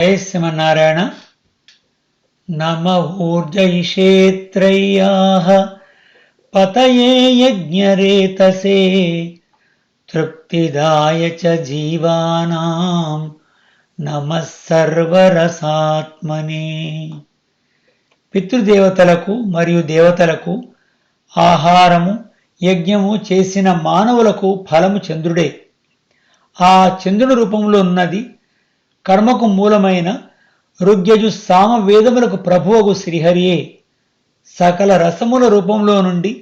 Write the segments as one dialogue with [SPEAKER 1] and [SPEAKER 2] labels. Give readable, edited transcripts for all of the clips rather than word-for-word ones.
[SPEAKER 1] जय श्रीमन्नारायण। नम ऊर्जैषेत्रय्याः पतये यज्ञरेतसे तृप्तिदाय च जीवानां नमः सर्वरसात्मने। పితృదేవతలకు మరియు దేవతలకు ఆహారము యజ్ఞము చేసిన మానవులకు ఫలము చంద్రుడే. ఆ చంద్రుని రూపంలో ఉన్నది కర్మకు మూలమైన ఋగ్యజు సామ వేదములకు ప్రభువగు శ్రీహరియే. సకల రసముల రూపంలో నుండి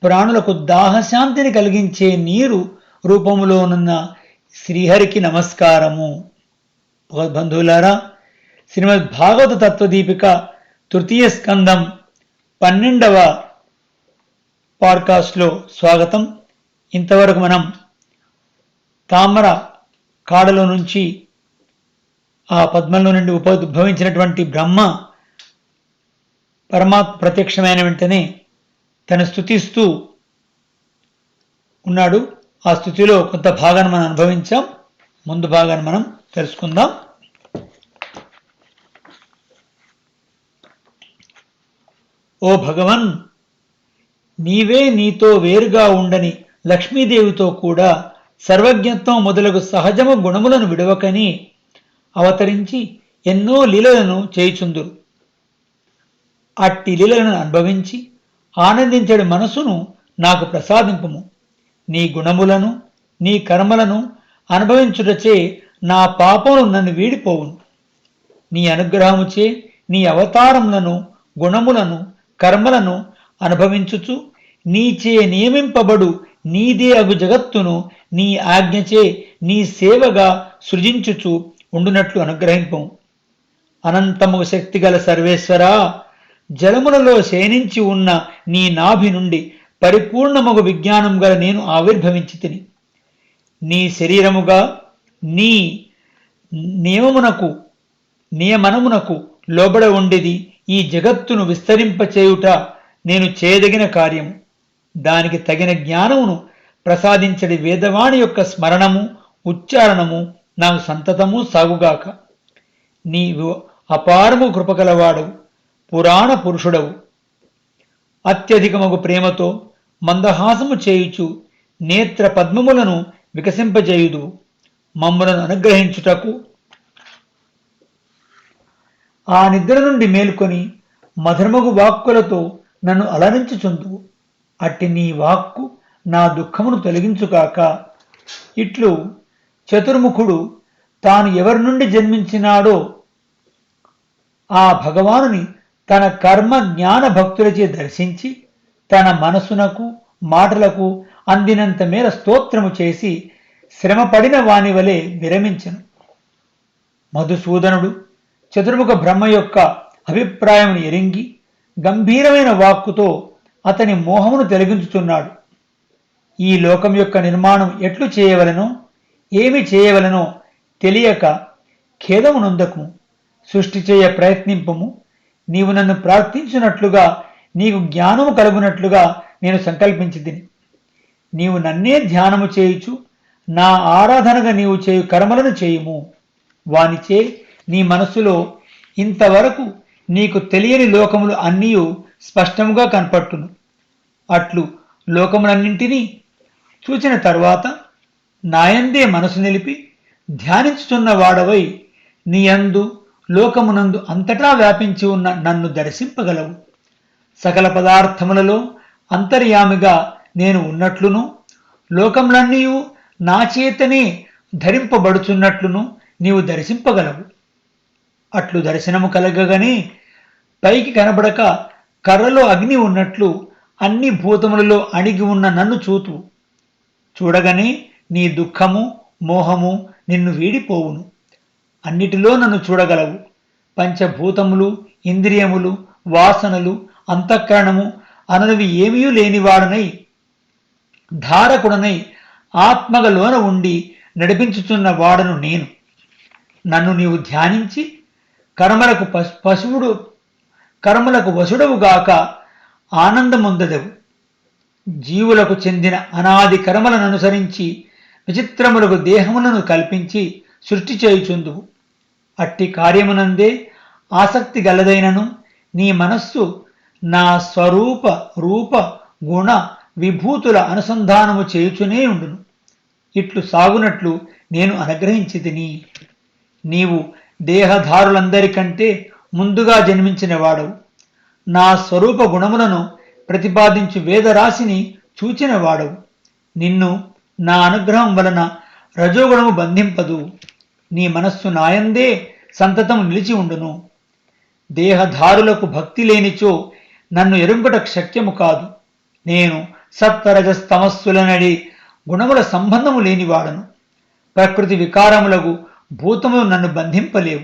[SPEAKER 1] ప్రాణులకు దాహశాంతిని కలిగించే నీరు రూపంలోనున్న శ్రీహరికి నమస్కారము. బంధువులారా, శ్రీమద్ భాగవత తత్వదీపిక తృతీయ స్కందం 12వ పాడ్కాస్ట్లో స్వాగతం. ఇంతవరకు మనం తామర కాడలో నుంచి ఆ పద్మంలో నుండి ఉద్భవించినటువంటి బ్రహ్మ పరమాత్మ ప్రత్యక్షమైన వెంటనే తను స్తుతిస్తూ ఉన్నాడు. ఆ స్తుతిలో కొంత భాగాన్ని మనం అనుభవించాం. ముందు భాగాన్ని మనం తెలుసుకుందాం. ఓ భగవన్, నీవే నీతో వేరుగా ఉండని లక్ష్మీదేవితో కూడా సర్వజ్ఞత్వం మొదలగు సహజము గుణములను విడవకని అవతరించి ఎన్నో లీలలను చేయుచుందురు. అట్టి లీలలను అనుభవించి ఆనందించడి మనసును నాకు ప్రసాదింపుము. నీ గుణములను నీ కర్మలను అనుభవించుటచే నా పాపములు నన్ను వీడిపోవును. నీ అనుగ్రహముచే నీ అవతారములను గుణములను కర్మలను అనుభవించుచు నీచే నియమింపబడు నీదే అగు జగత్తును నీ ఆజ్ఞచే నీ సేవగా సృజించుచు ఉండునట్లు అనుగ్రహింపు. అనంతము శక్తిగల సర్వేశ్వరా, జలములలో శయనించి ఉన్న నీ నాభి నుండి పరిపూర్ణమగు విజ్ఞానం గల నేను ఆవిర్భవించి తిని నీ శరీరముగా నీ నియమనమునకు లోబడ ఉండేది ఈ జగత్తును విస్తరింపచేయుట నేను చేయదగిన కార్యము. దానికి తగిన జ్ఞానమును ప్రసాదించడి వేదవాణి యొక్క స్మరణము ఉచ్చారణము నాకు సంతతము సాగుగాక. నీవు అపారము కృపగలవాడవు, పురాణ పురుషుడవు. అత్యధికమగు ప్రేమతో మందహాసము చేయుచు నేత్ర పద్మములను వికసింపజేయుదు. మమ్ములను అనుగ్రహించుటకు ఆ నిద్ర నుండి మేల్కొని మధురమగు వాక్కులతో నన్ను అలరించుచుందువు. అట్టి నీ వాక్కు నా దుఃఖమును తొలగించుగాక. ఇట్లు చతుర్ముఖుడు తాను ఎవరి నుండి జన్మించినాడో ఆ భగవానుని తన కర్మ జ్ఞాన భక్తులచే దర్శించి తన మనసునకు మాటలకు అందినంత మేర స్తోత్రము చేసి శ్రమపడిన వాని వలె విరమించెను. మధుసూదనుడు చతుర్ముఖ బ్రహ్మ యొక్క అభిప్రాయమును ఎరింగి గంభీరమైన వాక్కుతో అతని మోహమును తొలగించుతున్నాడు. ఈ లోకం యొక్క నిర్మాణం ఎట్లు చేయవలనో ఏమి చేయవలనో తెలియక ఖేదము నొందకుము. సృష్టి చేయ ప్రయత్నింపము. నీవు నన్ను ప్రార్థించినట్లుగా నీకు జ్ఞానము కలుగునట్లుగా నేను సంకల్పించితిని. నీవు నన్నే ధ్యానము చేయుచు నా ఆరాధనగా నీవు చేయు కర్మలను చేయుము. వానిచే నీ మనస్సులో ఇంతవరకు నీకు తెలియని లోకములు అన్నీ స్పష్టముగా కనపట్టును. అట్లు లోకములన్నింటినీ చూచిన తర్వాత నాయందే మనసు నిలిపి ధ్యానించుతున్న వాడవై నీయందు లోకమునందు అంతటా వ్యాపించి ఉన్న నన్ను దర్శింపగలవు. సకల పదార్థములలో అంతర్యామిగా నేను ఉన్నట్లును లోకములన్నీ నా చేతనే ధరింపబడుచున్నట్లును నీవు దర్శింపగలవు. అట్లు దర్శనము కలగగానే పైకి కనబడక కర్రలో అగ్ని ఉన్నట్లు అన్ని భూతములలో అణిగి ఉన్న నన్ను చూడగానే నీ దుఃఖము మోహము నిన్ను వీడిపోవును. అన్నిటిలో నన్ను చూడగలవు. పంచభూతములు ఇంద్రియములు వాసనలు అంతఃకరణము అనవి ఏమీ లేనివాడనై ధారకుడనై ఆత్మగలోన ఉండి నడిపించుచున్న వాడను నేను. నన్ను నీవు ధ్యానించి కర్మలకు వశుడవుగాక ఆనందముందదవు. జీవులకు చెందిన అనాది కర్మలను అనుసరించి విచిత్రములకు దేహములను కల్పించి సృష్టి చేయుచుందువు. అట్టి కార్యమునందే ఆసక్తి గలదైనను నీ మనస్సు నా స్వరూప రూప గుణ విభూతుల అనుసంధానము చేయుచునే ఉండును. ఇట్లు సాగునట్లు నేను అనుగ్రహించి తిని. నీవు దేహధారులందరికంటే ముందుగా జన్మించిన వాడవు. నా స్వరూప గుణములను ప్రతిపాదించు వేదరాశిని చూచిన వాడవు. నిన్ను నా అనుగ్రహం వలన రజోగుణము బంధింపదు. నీ మనస్సు నాయందే సంతతము నిలిచి ఉండును. దేహధారులకు భక్తి లేనిచో నన్ను ఎరుంగుట శక్యము కాదు. నేను సత్వరజస్తమస్సులనడి గుణముల సంబంధము లేనివాడను. ప్రకృతి వికారములకు భూతములు నన్ను బంధింపలేవు.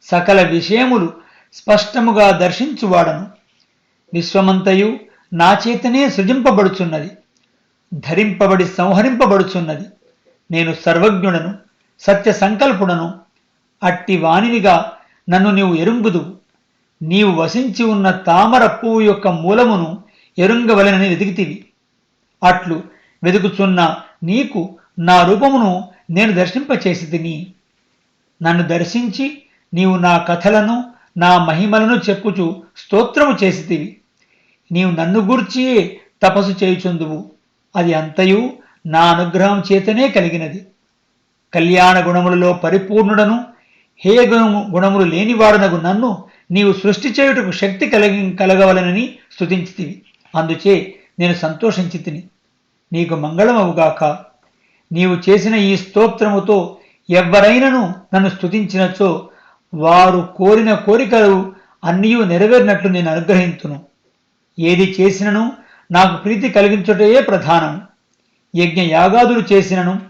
[SPEAKER 1] సకల విషయములు స్పష్టముగా దర్శించువాడను. విశ్వమంతయు నా చేతనే సృజింపబడుచున్నది, ధరింపబడి సంహరింపబడుచున్నది. నేను సర్వజ్ఞుడను, సత్య సంకల్పుడను. అట్టి వాణినిగా నన్ను నీవు ఎరుంగుదువు. నీవు వసించి ఉన్న తామర పువ్వు యొక్క మూలమును ఎరుంగవలెనని వెతికితివి. అట్లు వెతుకుచున్న నీకు నా రూపమును నేను దర్శింపచేసి తిని. నన్ను దర్శించి నీవు నా కథలను నా మహిమలను చెప్పుచు స్తోత్రము చేసితివి. నీవు నన్ను గూర్చియే తపస్సు చేయుచుందువు. అది అంతయు నా అనుగ్రహం చేతనే కలిగినది. కళ్యాణ గుణములలో పరిపూర్ణుడను, హేయ గుణములు లేనివాడనగు నన్ను నీవు సృష్టి చేయుటకు శక్తి కలగవలనని స్తుతించితివి. అందుచే నేను సంతోషించి తిని. నీకు మంగళమవుగాక. నీవు చేసిన ఈ స్తోత్రముతో ఎవ్వరైనను నన్ను స్తుతించినచో వారు కోరిన కోరికలు అన్నీ నెరవేరినట్లు నేను అనుగ్రహింతును. ఏది చేసినను నాకు ప్రీతి కలిగించుటయే ప్రధానం. యజ్ఞ యాగాదులు చేసినను,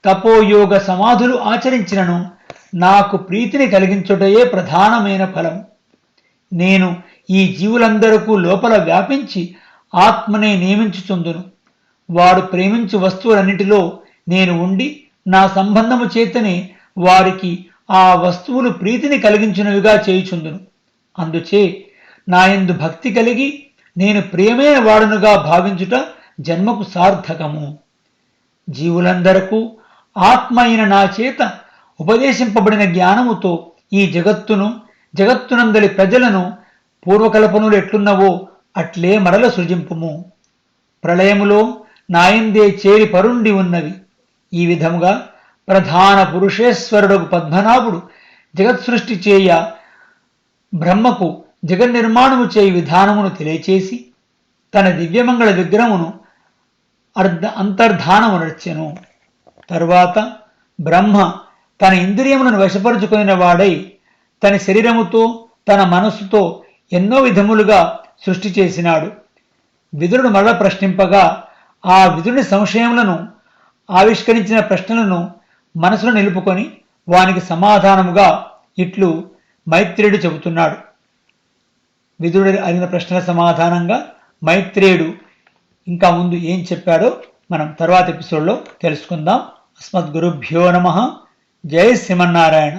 [SPEAKER 1] తపోయోగ సమాధులు ఆచరించినను నాకు ప్రీతిని కలిగించుటయే ప్రధానమైన ఫలం. నేను ఈ జీవులందరకు లోపల వ్యాపించి ఆత్మనే నియమించుచుందును. వారు ప్రేమించు వస్తువులన్నిటిలో నేను ఉండి నా సంబంధము చేతనే వారికి ఆ వస్తువులు ప్రీతిని కలిగించినవిగా చేయుచుందును. అందుచే నాయందు భక్తి కలిగి నేను ప్రియమైన వాడునుగా భావించుట జన్మకు సార్థకము. జీవులందరకు ఆత్మ అయిన నా చేత ఉపదేశింపబడిన జ్ఞానముతో ఈ జగత్తును, జగత్తునందలి ప్రజలను పూర్వకల్పనలు ఎట్లున్నవో అట్లే మరల సృజింపుము. ప్రళయములో నాయందే చేరి పరుండి ఉన్నవి. ఈ విధముగా ప్రధాన పురుషేశ్వరుడు పద్మనాభుడు జగత్సృష్టి చేయ బ్రహ్మకు జగన్నిర్మాణము చేయి విధానమును తెలియచేసి తన దివ్యమంగళ విగ్రహమును అంతర్ధానమునర్చెను. తరువాత బ్రహ్మ తన ఇంద్రియములను వశపరుచుకున్న వాడై తన శరీరముతో తన మనస్సుతో ఎన్నో విధములుగా సృష్టి చేసినాడు. విదురుడు మరల ప్రశ్నింపగా ఆ విదురుని సంశయములను ఆవిష్కరించిన ప్రశ్నలను మనసులో నిలుపుకొని వానికి సమాధానముగా ఇట్లు మైత్రేయుడు చెబుతున్నాడు. విదురుడు అడిగిన ప్రశ్నల సమాధానంగా మైత్రేయుడు ఇంకా ముందు ఏం చెప్పాడో మనం తర్వాత ఎపిసోడ్లో తెలుసుకుందాం. అస్మద్గురుభ్యో నమః. జై శ్రీమన్నారాయణ.